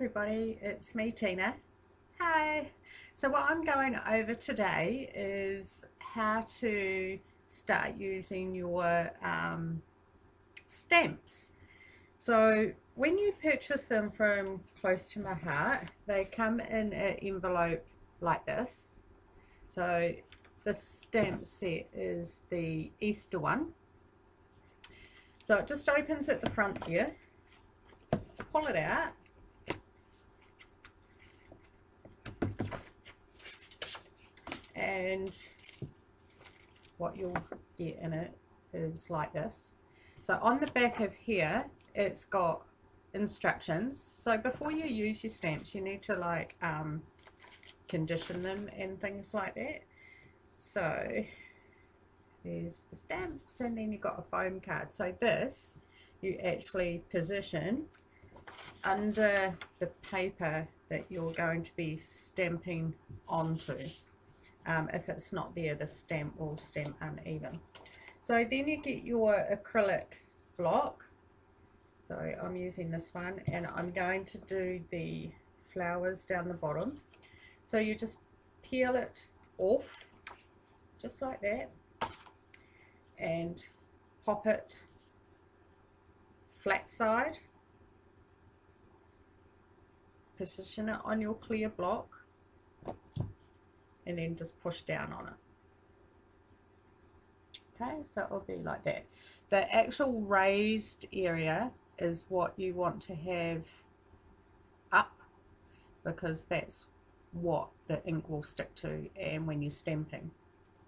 everybody, it's me Tina. Hi. So what I'm going over today is how to start using your stamps. So when you purchase them from Close to My Heart, they come in an envelope like this. So this stamp set is the Easter one. So it just opens at the front here. Pull it out. And what you'll get in it is like this. So on the back of here, it's got instructions. So before you use your stamps, you need to condition them and things like that. So there's the stamps, and then you've got a foam card. So this you actually position under the paper that you're going to be stamping onto. If it's not there, the stamp will stamp uneven. So then you get your acrylic block. So I'm using this one, and I'm going to do the flowers down the bottom. So you just peel it off just like that and pop it flat side, position it on your clear block, and then just push down on it. Okay, so it will be like that. The actual raised area is what you want to have up, because that's what the ink will stick to and when you're stamping.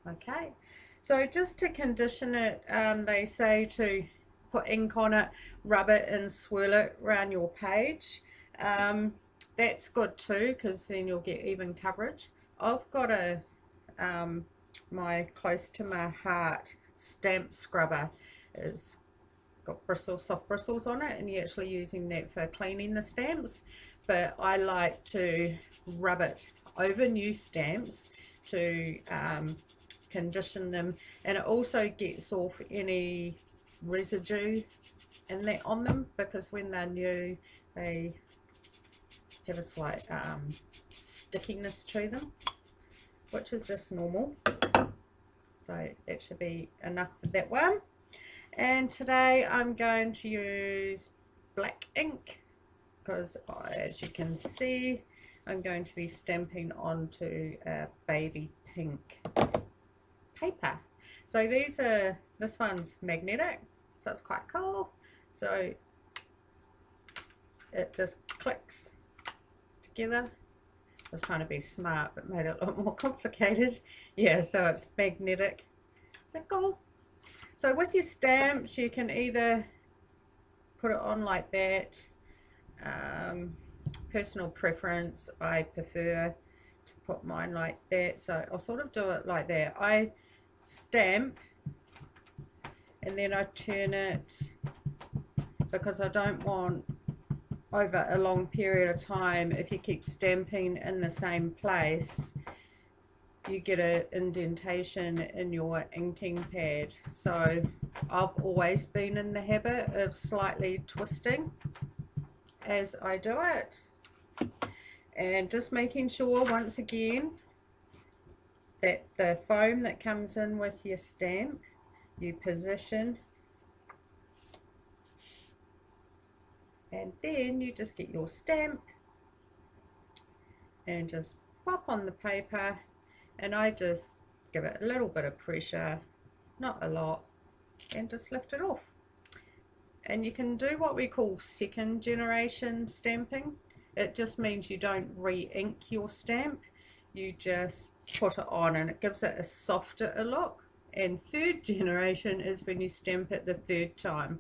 Okay, so just to condition it, they say to put ink on it, rub it and swirl it around your page. That's good too, because then you'll get even coverage. I've got a my Close to My Heart stamp scrubber. It's got bristles, soft bristles on it, and you're actually using that for cleaning the stamps. But I like to rub it over new stamps to condition them, and it also gets off any residue and that on them, because when they're new they have a slight stickiness to them, which is just normal. So that should be enough for that one. And today I'm going to use black ink, because as you can see, I'm going to be stamping onto a baby pink paper. So this one's magnetic, so it's quite cool. So it just clicks together. I was trying to be smart but made it a lot more complicated. Yeah, so it's magnetic. Is that cool? So with your stamps, you can either put it on like that. Personal preference, I prefer to put mine like that, so I'll sort of do it like that. I stamp and then I turn it, because I don't want, over a long period of time, if you keep stamping in the same place, you get an indentation in your inking pad. So I've always been in the habit of slightly twisting as I do it, and just making sure once again that the foam that comes in with your stamp, you position, and then you just get your stamp and just pop on the paper, and I just give it a little bit of pressure, not a lot, and just lift it off. And you can do what we call second generation stamping. It just means you don't re-ink your stamp, you just put it on and it gives it a softer look. And third generation is when you stamp it the third time.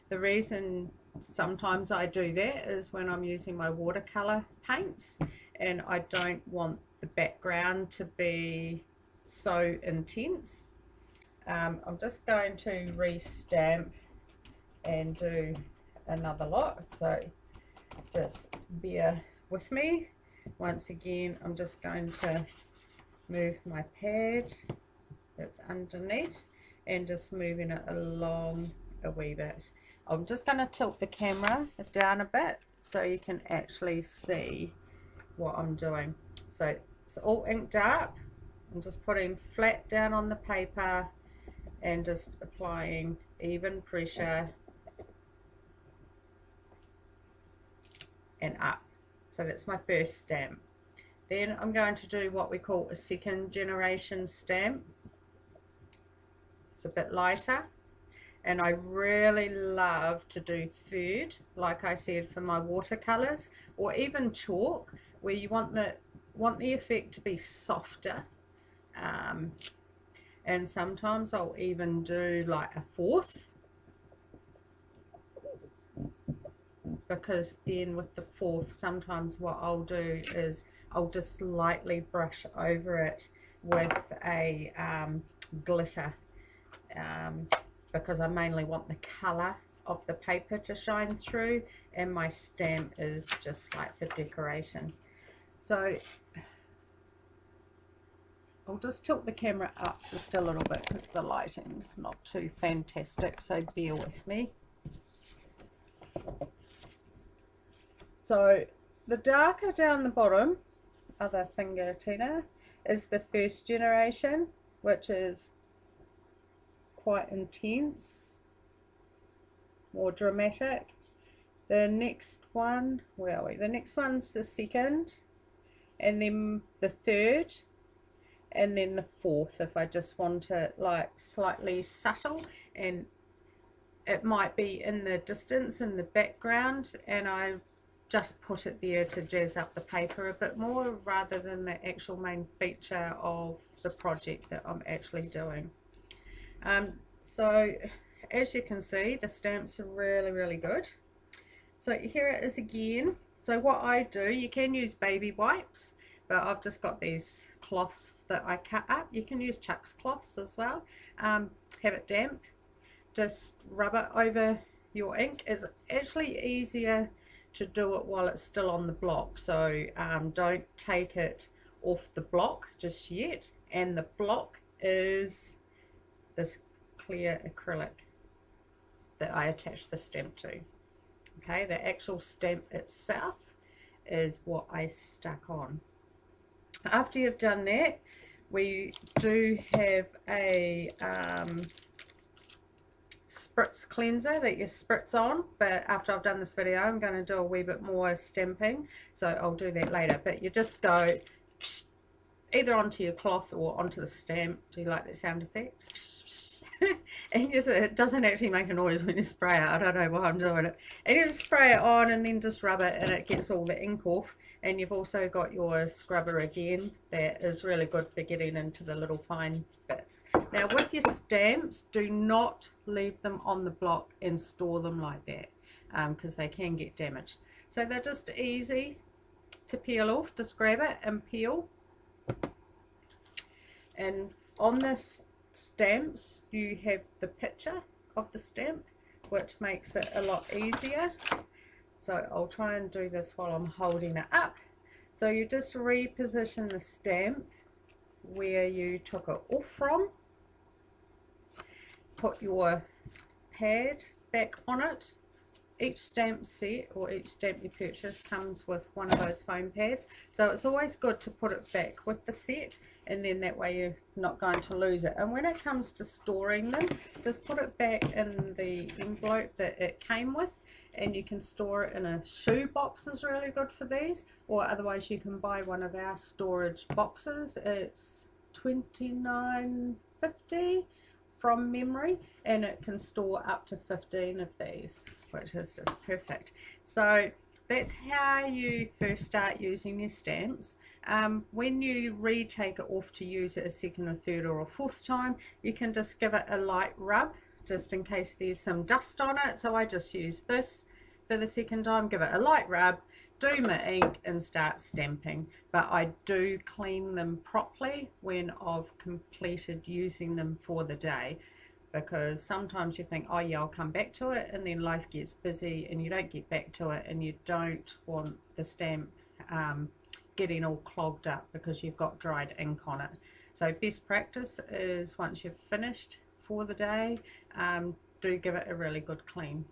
The reason sometimes I do that is when I'm using my watercolor paints and I don't want the background to be so intense. I'm just going to re-stamp and do another lot, so just bear with me. Once again, I'm just going to move my pad that's underneath and just moving it along a wee bit. I'm just going to tilt the camera down a bit so you can actually see what I'm doing. So it's all inked up. I'm just putting flat down on the paper and just applying even pressure and up. So that's my first stamp. Then I'm going to do what we call a second generation stamp. It's a bit lighter, and I really love to do third, like I said, for my watercolors, or even chalk, where you want the effect to be softer. And sometimes I'll even do like a fourth, because then with the fourth, sometimes what I'll do is I'll just lightly brush over it with a glitter, because I mainly want the colour of the paper to shine through, and my stamp is just like for decoration. So I'll just tilt the camera up just a little bit because the lighting's not too fantastic, so bear with me. So the darker down the bottom, other finger Tina, is the first generation, which is quite intense, more dramatic. The next one, where are we? The next one's the second, and then the third, and then the fourth, if I just want it like slightly subtle, and it might be in the distance, in the background, and I just put it there to jazz up the paper a bit more rather than the actual main feature of the project that I'm actually doing. So as you can see, the stamps are really good. So here it is again. So what I do, you can use baby wipes, but I've just got these cloths that I cut up. You can use Chuck's cloths as well. Have it damp, just rub it over your ink. It's actually easier to do it while it's still on the block, so don't take it off the block just yet. And the block is this clear acrylic that I attach the stamp to. Okay, the actual stamp itself is what I stuck on. After you've done that, we do have a spritz cleanser that you spritz on, but after I've done this video I'm going to do a wee bit more stamping, so I'll do that later. But you just go either onto your cloth or onto the stamp. Do you like that sound effect? And it doesn't actually make a noise when you spray it. I don't know why I'm doing it. And you just spray it on and then just rub it, and it gets all the ink off. And you've also got your scrubber again that is really good for getting into the little fine bits. Now with your stamps, do not leave them on the block and store them like that, because they can get damaged. So they're just easy to peel off. Just grab it and peel. And on this stamps you have the picture of the stamp, which makes it a lot easier. So I'll try and do this while I'm holding it up. So you just reposition the stamp where you took it off from, put your pad back on it. Each stamp set or each stamp you purchase comes with one of those foam pads, so it's always good to put it back with the set, and then that way you're not going to lose it. And when it comes to storing them, just put it back in the envelope that it came with, and you can store it in a shoe box is really good for these, or otherwise you can buy one of our storage boxes. It's $29.50 from memory, and it can store up to 15 of these, which is just perfect. So that's how you first start using your stamps. When you retake it off to use it a second or third or a fourth time, you can just give it a light rub just in case there's some dust on it. So I just use this for the second time, give it a light rub, do my ink and start stamping. But I do clean them properly when I've completed using them for the day, because sometimes you think, oh yeah, I'll come back to it, and then life gets busy and you don't get back to it, and you don't want the stamp getting all clogged up because you've got dried ink on it. So best practice is once you've finished for the day, do give it a really good clean.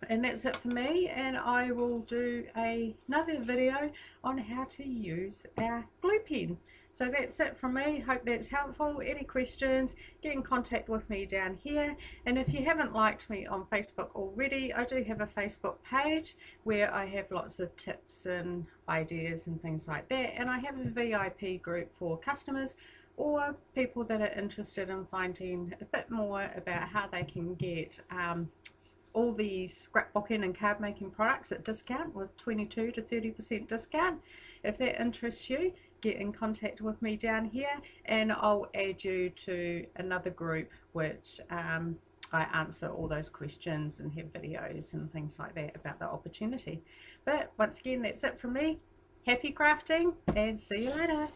And that's it for me, and I will do another video on how to use our glue pen. So that's it from me. Hope that's helpful. Any questions, get in contact with me down here. And if you haven't liked me on Facebook already, I do have a Facebook page where I have lots of tips and ideas and things like that. And I have a VIP group for customers or people that are interested in finding a bit more about how they can get all these scrapbooking and card making products at discount with 22 to 30% discount. If that interests you, get in contact with me down here and I'll add you to another group which I answer all those questions and have videos and things like that about the opportunity. But once again, that's it from me. Happy crafting and see you later.